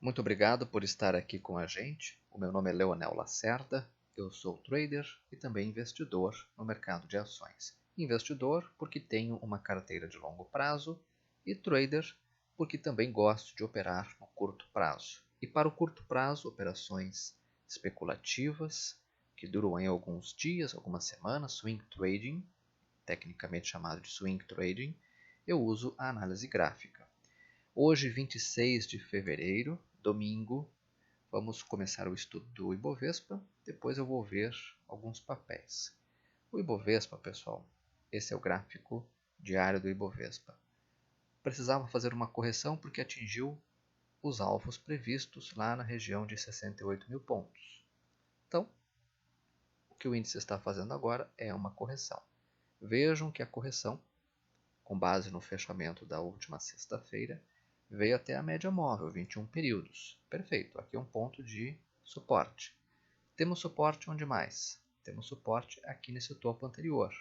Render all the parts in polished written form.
Muito obrigado por estar aqui com a gente. O meu nome é Leonel Lacerda, eu sou trader e também investidor no mercado de ações. Investidor porque tenho uma carteira de longo prazo e trader porque também gosto de operar no curto prazo. E para o curto prazo, operações especulativas que duram em alguns dias, algumas semanas, swing trading, tecnicamente chamado de swing trading, eu uso a análise gráfica. Hoje, 26 de fevereiro, domingo, vamos começar o estudo do Ibovespa, depois eu vou ver alguns papéis. O Ibovespa, pessoal, esse é o gráfico diário do Ibovespa. Precisava fazer uma correção porque atingiu os alvos previstos lá na região de 68 mil pontos. Então, o que o índice está fazendo agora é uma correção. Vejam que a correção, com base no fechamento da última sexta-feira, veio até a média móvel, 21 períodos. Perfeito, aqui é um ponto de suporte. Temos suporte onde mais? Temos suporte aqui nesse topo anterior.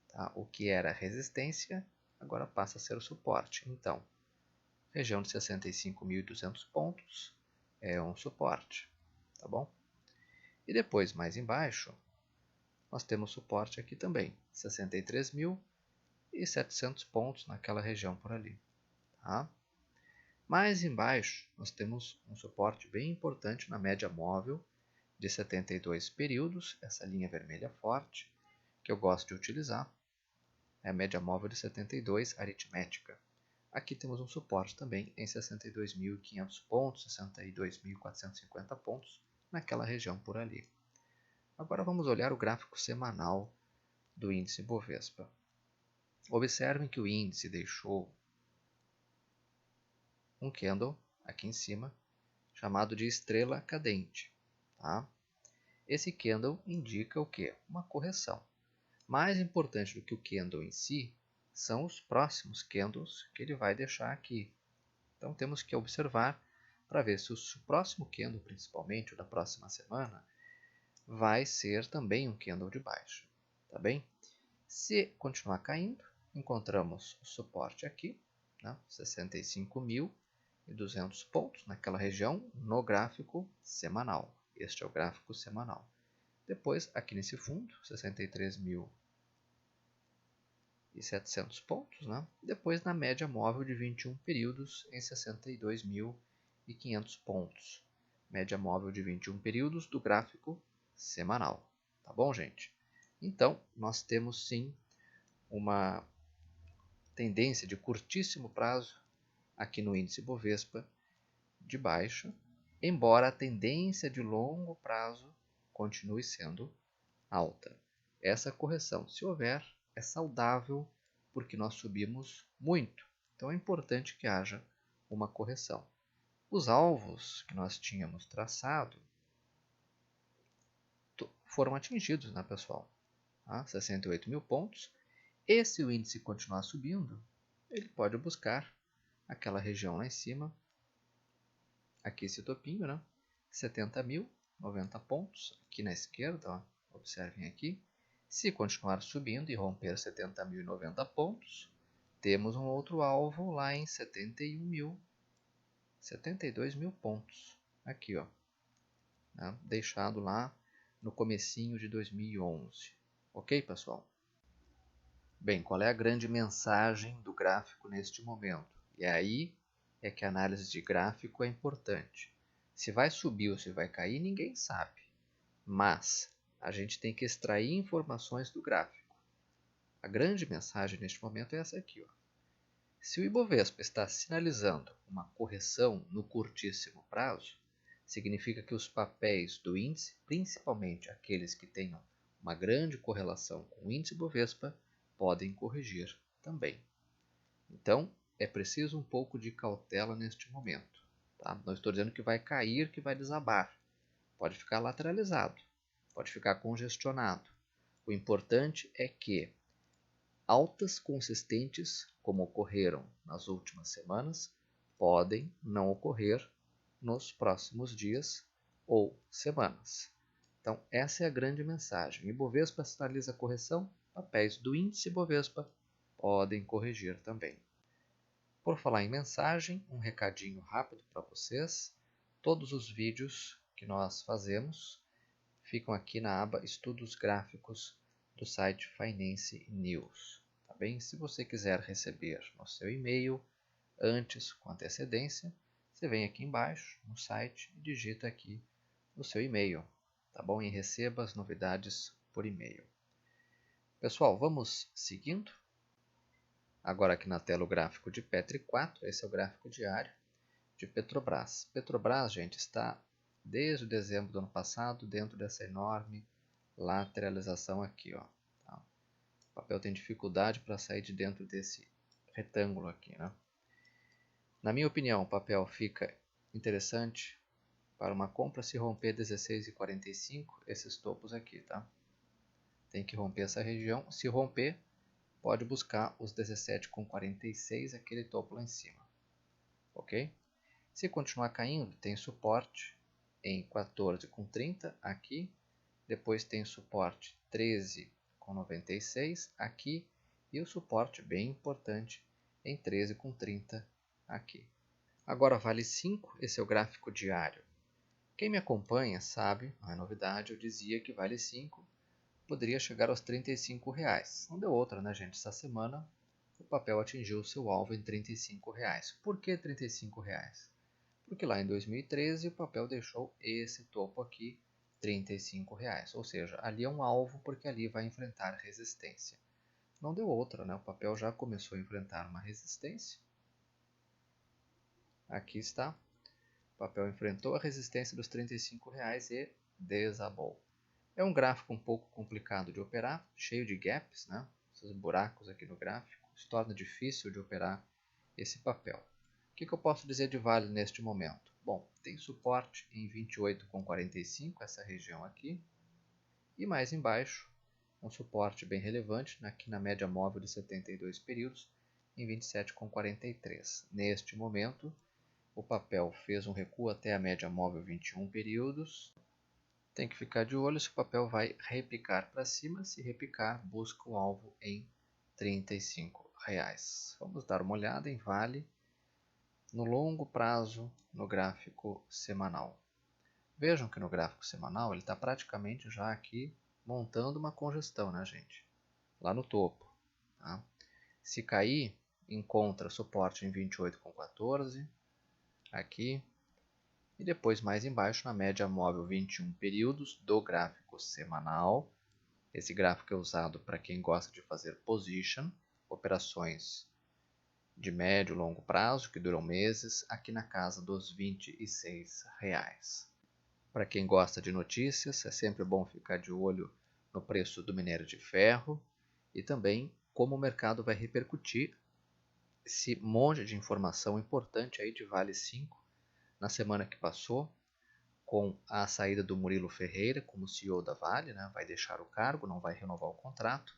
Tá? O que era resistência, agora passa a ser o suporte. Então, região de 65.200 pontos é um suporte. Tá bom? E depois, mais embaixo, nós temos suporte aqui também, 63.700 pontos naquela região por ali. Tá? Mais embaixo, nós temos um suporte bem importante na média móvel de 72 períodos, essa linha vermelha forte, que eu gosto de utilizar, é a média móvel de 72 aritmética. Aqui temos um suporte também em 62.500 pontos, 62.450 pontos, naquela região por ali. Agora vamos olhar o gráfico semanal do índice Bovespa. Observem que o índice deixou um candle aqui em cima, chamado de estrela cadente. Tá? Esse candle indica o quê? Uma correção. Mais importante do que o candle em si, são os próximos candles que ele vai deixar aqui. Então temos que observar para ver se o próximo candle, principalmente o da próxima semana, vai ser também um candle de baixa. Tá bem? Se continuar caindo, encontramos o suporte aqui, né? 65.200 pontos naquela região no gráfico semanal. Este é o gráfico semanal. Depois, aqui nesse fundo, 63.700 pontos. Né? Depois, na média móvel de 21 períodos, em 62.500 pontos. Média móvel de 21 períodos do gráfico semanal. Tá bom, gente? Então, nós temos sim uma tendência de curtíssimo prazo aqui no índice Bovespa de baixa, embora a tendência de longo prazo continue sendo alta. Essa correção, se houver, é saudável porque nós subimos muito. Então é importante que haja uma correção. Os alvos que nós tínhamos traçado foram atingidos, né, pessoal? 68 mil pontos. E se o índice continuar subindo, ele pode buscar aquela região lá em cima, aqui esse topinho, né? 70.090 pontos, aqui na esquerda, ó, observem aqui. Se continuar subindo e romper 70.090 pontos, temos um outro alvo lá em 72 mil pontos, aqui, ó, né? Deixado lá no comecinho de 2011. Ok, pessoal? Bem, qual é a grande mensagem do gráfico neste momento? E aí é que a análise de gráfico é importante. Se vai subir ou se vai cair, ninguém sabe. Mas a gente tem que extrair informações do gráfico. A grande mensagem neste momento é essa aqui. Ó. Se o Ibovespa está sinalizando uma correção no curtíssimo prazo, significa que os papéis do índice, principalmente aqueles que tenham uma grande correlação com o índice Ibovespa, podem corrigir também. Então, é preciso um pouco de cautela neste momento. Tá? Não estou dizendo que vai cair, que vai desabar. Pode ficar lateralizado, pode ficar congestionado. O importante é que altas consistentes, como ocorreram nas últimas semanas, podem não ocorrer nos próximos dias ou semanas. Então, essa é a grande mensagem. O Ibovespa sinaliza correção, papéis do índice Ibovespa podem corrigir também. Por falar em mensagem, um recadinho rápido para vocês. Todos os vídeos que nós fazemos ficam aqui na aba Estudos Gráficos do site Finance News. Tá bem? Se você quiser receber no seu e-mail antes, com antecedência, você vem aqui embaixo no site e digita aqui o seu e-mail, tá bom? E receba as novidades por e-mail. Pessoal, vamos seguindo. Agora aqui na tela o gráfico de Petri 4, esse é o gráfico diário de Petrobras. Petrobras, gente, está desde dezembro do ano passado dentro dessa enorme lateralização aqui, ó. Tá? O papel tem dificuldade para sair de dentro desse retângulo aqui, né? Na minha opinião, o papel fica interessante para uma compra se romper 16,45, esses topos aqui, tá? Tem que romper essa região. Se romper, pode buscar os 17,46, aquele topo lá em cima, ok? Se continuar caindo, tem suporte em 14,30 aqui, depois tem suporte 13,96 aqui e o suporte bem importante em 13,30 aqui. Agora vale 5, esse é o gráfico diário. Quem me acompanha sabe, não é novidade, eu dizia que vale 5 poderia chegar aos R$35. Não deu outra, né, gente? Essa semana o papel atingiu seu alvo em R$35. Por que R$35? Porque lá em 2013 o papel deixou esse topo aqui, R$35. Ou seja, ali é um alvo porque ali vai enfrentar resistência. Não deu outra, né? O papel já começou a enfrentar uma resistência. Aqui está. O papel enfrentou a resistência dos R$35 e desabou. É um gráfico um pouco complicado de operar, cheio de gaps, né? Esses buracos aqui no gráfico. Se torna difícil de operar esse papel. O que eu posso dizer de Vale neste momento? Bom, tem suporte em 28,45, essa região aqui. E mais embaixo, um suporte bem relevante, aqui na média móvel de 72 períodos, em 27,43. Neste momento, o papel fez um recuo até a média móvel 21 períodos. Tem que ficar de olho se o papel vai repicar para cima. Se repicar, busca o alvo em R$35. Vamos dar uma olhada em Vale no longo prazo no gráfico semanal. Vejam que no gráfico semanal ele está praticamente já aqui montando uma congestão, né, gente? Lá no topo. Tá? Se cair, encontra suporte em 28,14 aqui. E depois mais embaixo na média móvel 21 períodos do gráfico semanal. Esse gráfico é usado para quem gosta de fazer position, operações de médio e longo prazo que duram meses, aqui na casa dos R$26. Para quem gosta de notícias, é sempre bom ficar de olho no preço do minério de ferro e também como o mercado vai repercutir esse monte de informação importante aí de Vale 5 na semana que passou, com a saída do Murilo Ferreira como CEO da Vale, né? Vai deixar o cargo, não vai renovar o contrato,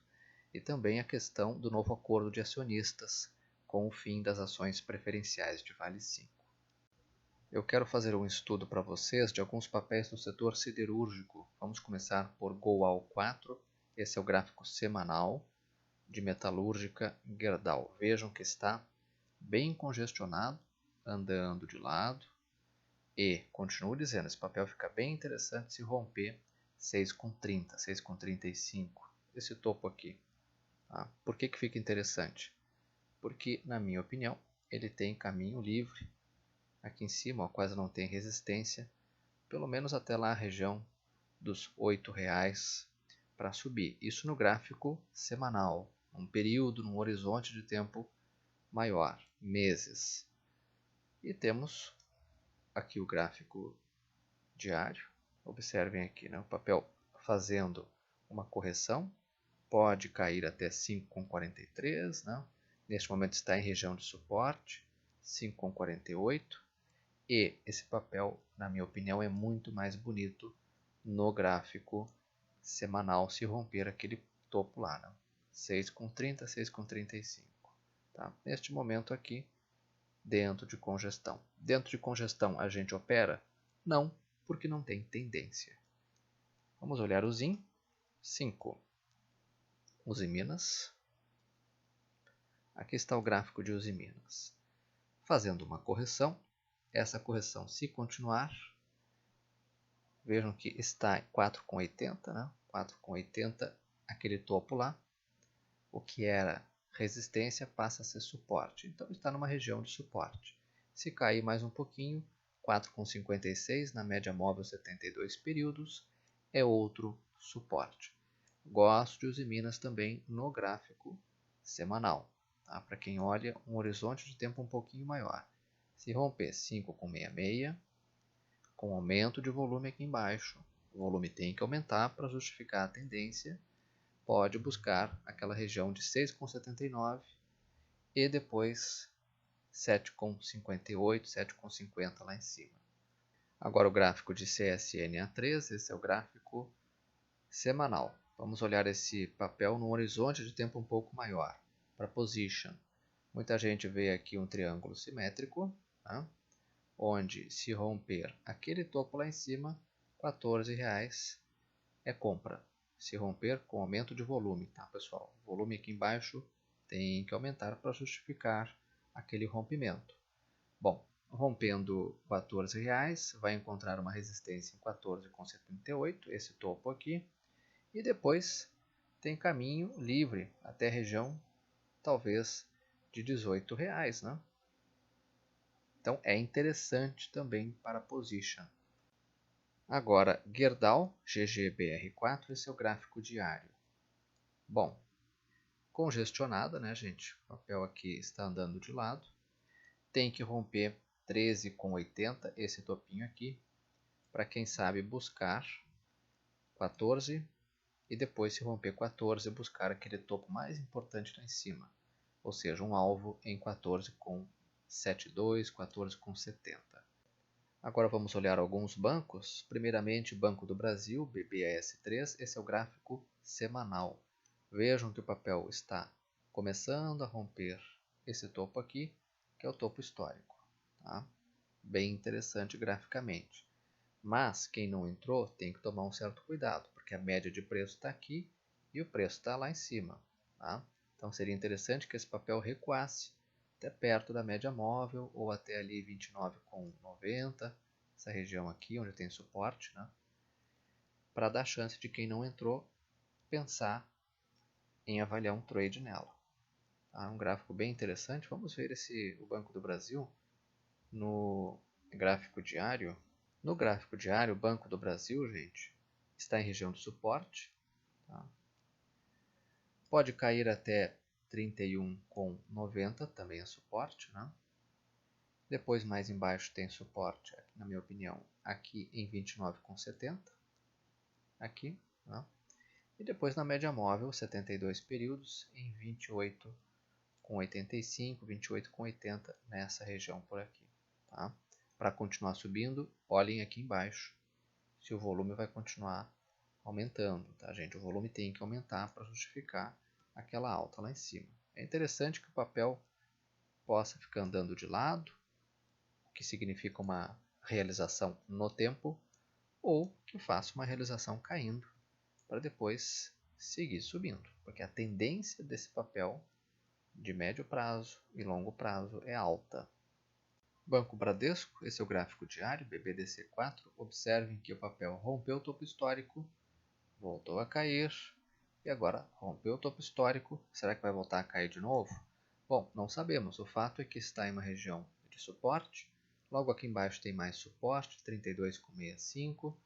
e também a questão do novo acordo de acionistas com o fim das ações preferenciais de Vale 5. Eu quero fazer um estudo para vocês de alguns papéis do setor siderúrgico. Vamos começar por Goal 4, esse é o gráfico semanal de metalúrgica Gerdau. Vejam que está bem congestionado, andando de lado. E, continuo dizendo, esse papel fica bem interessante se romper 6,30, 6,35, esse topo aqui. Tá? Por que fica interessante? Porque, na minha opinião, ele tem caminho livre. Aqui em cima, ó, quase não tem resistência, pelo menos até lá a região dos R$8 para subir. Isso no gráfico semanal, um período, num horizonte de tempo maior, meses. E temos aqui o gráfico diário. Observem aqui, né? O papel fazendo uma correção, pode cair até 5,43, né? Neste momento está em região de suporte, 5,48, e esse papel, na minha opinião, é muito mais bonito no gráfico semanal se romper aquele topo lá, né? 6,30, 6,35. Tá? Neste momento aqui, dentro de congestão. Dentro de congestão a gente opera? Não, porque não tem tendência. Vamos olhar o ZIM 5. Usiminas. Aqui está o gráfico de Usiminas. Fazendo uma correção, essa correção, se continuar, vejam que está em 4,80, né? 4,80, aquele topo lá, o que era resistência passa a ser suporte. Então está numa região de suporte. Se cair mais um pouquinho, 4,56 na média móvel 72 períodos é outro suporte. Gosto de Usiminas também no gráfico semanal, tá? Para quem olha um horizonte de tempo um pouquinho maior. Se romper 5,66, com aumento de volume aqui embaixo, o volume tem que aumentar para justificar a tendência, pode buscar aquela região de 6,79 e depois 7,58, 7,50 lá em cima. Agora o gráfico de CSNA3, esse é o gráfico semanal. Vamos olhar esse papel num horizonte de tempo um pouco maior. Para position, muita gente vê aqui um triângulo simétrico, tá? Onde se romper aquele topo lá em cima, R$14 é compra. Se romper com aumento de volume, tá, pessoal? O volume aqui embaixo tem que aumentar para justificar aquele rompimento. Bom, rompendo R$14, vai encontrar uma resistência em 14,78, esse topo aqui, e depois tem caminho livre até a região, talvez, de R$18, né? Então é interessante também para position. Agora, Gerdau GGBR4, esse é o gráfico diário. Bom, congestionada, né, gente? O papel aqui está andando de lado. Tem que romper 13,80, esse topinho aqui, para quem sabe buscar 14 e depois, se romper 14, buscar aquele topo mais importante lá em cima, ou seja, um alvo em 14,72, 14,70. Agora vamos olhar alguns bancos. Primeiramente, Banco do Brasil, BBAS3, esse é o gráfico semanal. Vejam que o papel está começando a romper esse topo aqui, que é o topo histórico, tá? Bem interessante graficamente. Mas quem não entrou tem que tomar um certo cuidado, porque a média de preço está aqui e o preço está lá em cima, tá? Então seria interessante que esse papel recuasse até perto da média móvel ou até ali 29,90, essa região aqui onde tem suporte, né? Para dar chance de quem não entrou pensar em avaliar um trade nela. Tá? Um gráfico bem interessante. Vamos ver o Banco do Brasil no gráfico diário. No gráfico diário, o Banco do Brasil, gente, está em região de suporte. Tá? Pode cair até 31,90, também é suporte, né? Depois, mais embaixo, tem suporte, na minha opinião, aqui em 29,70. Aqui, né? E depois na média móvel, 72 períodos, em 28,85, 28,80, nessa região por aqui. Tá? Para continuar subindo, olhem aqui embaixo se o volume vai continuar aumentando. Tá, gente? O volume tem que aumentar para justificar aquela alta lá em cima. É interessante que o papel possa ficar andando de lado, o que significa uma realização no tempo, ou que faça uma realização caindo, para depois seguir subindo, porque a tendência desse papel de médio prazo e longo prazo é alta. Banco Bradesco, esse é o gráfico diário, BBDC4. Observem que o papel rompeu o topo histórico, voltou a cair e agora rompeu o topo histórico. Será que vai voltar a cair de novo? Bom, não sabemos. O fato é que está em uma região de suporte. Logo aqui embaixo tem mais suporte, 32,65.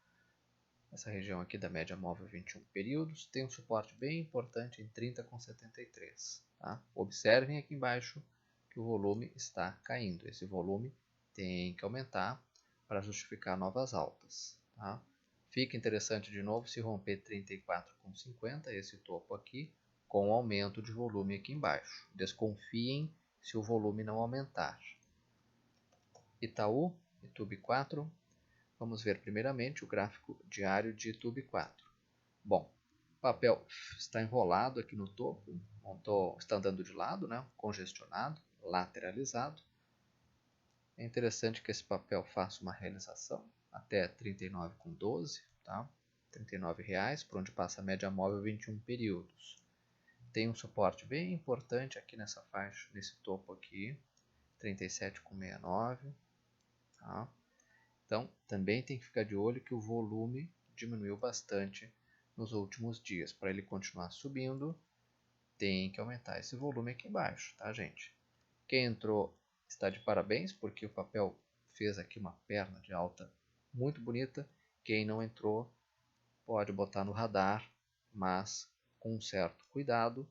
Essa região aqui da média móvel 21 períodos tem um suporte bem importante em 30,73. Tá? Observem aqui embaixo que o volume está caindo. Esse volume tem que aumentar para justificar novas altas. Tá? Fica interessante de novo se romper 34,50, esse topo aqui, com aumento de volume aqui embaixo. Desconfiem se o volume não aumentar. Itaú, ITUB4. Vamos ver primeiramente o gráfico diário de ITUB4. Bom, o papel está enrolado aqui no topo, está andando de lado, né? Congestionado, lateralizado. É interessante que esse papel faça uma realização até 39,12, tá? R$39, por onde passa a média móvel 21 períodos. Tem um suporte bem importante aqui nessa faixa, nesse topo aqui, 37,69. Tá? Então, também tem que ficar de olho que o volume diminuiu bastante nos últimos dias. Para ele continuar subindo, tem que aumentar esse volume aqui embaixo, tá, gente? Quem entrou está de parabéns, porque o papel fez aqui uma perna de alta muito bonita. Quem não entrou pode botar no radar, mas com um certo cuidado,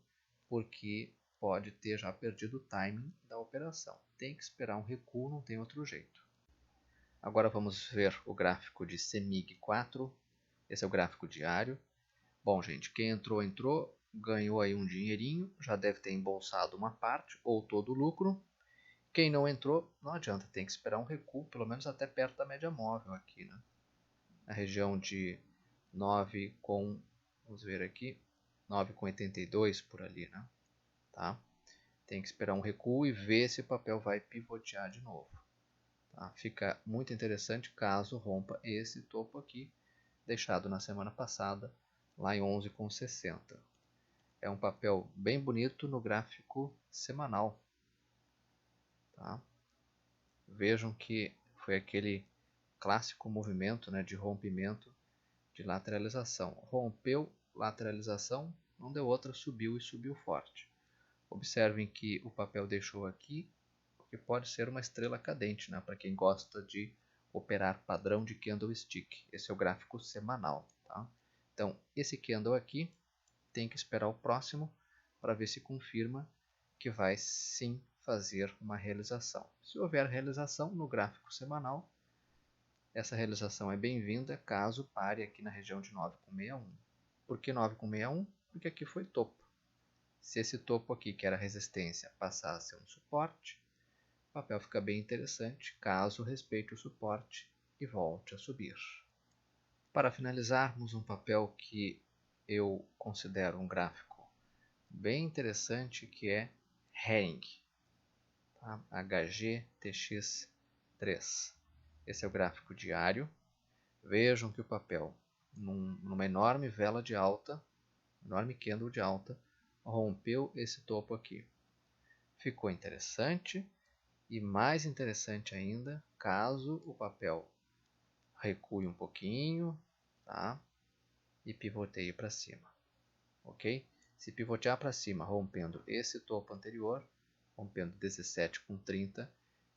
porque pode ter já perdido o timing da operação. Tem que esperar um recuo, não tem outro jeito. Agora vamos ver o gráfico de CEMIG 4. Esse é o gráfico diário. Bom, gente, quem entrou, ganhou aí um dinheirinho, já deve ter embolsado uma parte ou todo o lucro. Quem não entrou, não adianta, tem que esperar um recuo, pelo menos até perto da média móvel aqui, né? Na região de 9 com, vamos ver aqui, 9,82 por ali, né? Tá? Tem que esperar um recuo e ver se o papel vai pivotear de novo. Tá? Fica muito interessante caso rompa esse topo aqui, deixado na semana passada, lá em 11,60. É um papel bem bonito no gráfico semanal. Tá? Vejam que foi aquele clássico movimento, né, de rompimento de lateralização. Rompeu, lateralização, não deu outra, subiu e subiu forte. Observem que o papel deixou aqui, que pode ser uma estrela cadente, né, para quem gosta de operar padrão de candlestick. Esse é o gráfico semanal. Tá? Então, esse candle aqui tem que esperar o próximo para ver se confirma que vai sim fazer uma realização. Se houver realização no gráfico semanal, essa realização é bem-vinda caso pare aqui na região de 9,61. Por que 9,61? Porque aqui foi topo. Se esse topo aqui, que era resistência, passar a ser um suporte, o papel fica bem interessante caso respeite o suporte e volte a subir. Para finalizarmos, um papel que eu considero um gráfico bem interessante, que é Hering, tá? HGTX3. Esse é o gráfico diário. Vejam que o papel, numa enorme vela de alta, enorme candle de alta, rompeu esse topo aqui. Ficou interessante e mais interessante ainda caso o papel recue um pouquinho, tá? E pivoteie para cima, ok? Se pivotear para cima, rompendo esse topo anterior, rompendo 17,30,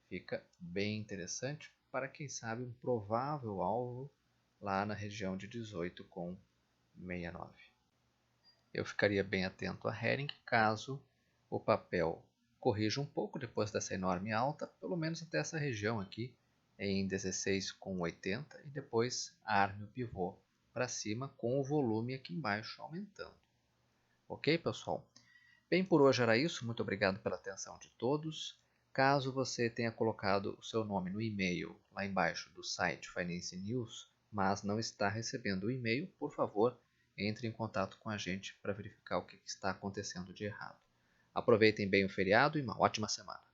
fica bem interessante para quem sabe um provável alvo lá na região de 18,69. Eu ficaria bem atento a Hering caso o papel corrija um pouco depois dessa enorme alta, pelo menos até essa região aqui em 16,80 e depois arme o pivô para cima com o volume aqui embaixo aumentando. Ok, pessoal? Bem, por hoje era isso. Muito obrigado pela atenção de todos. Caso você tenha colocado o seu nome no e-mail lá embaixo do site Finance News, mas não está recebendo o e-mail, por favor, entre em contato com a gente para verificar o que está acontecendo de errado. Aproveitem bem o feriado e uma ótima semana.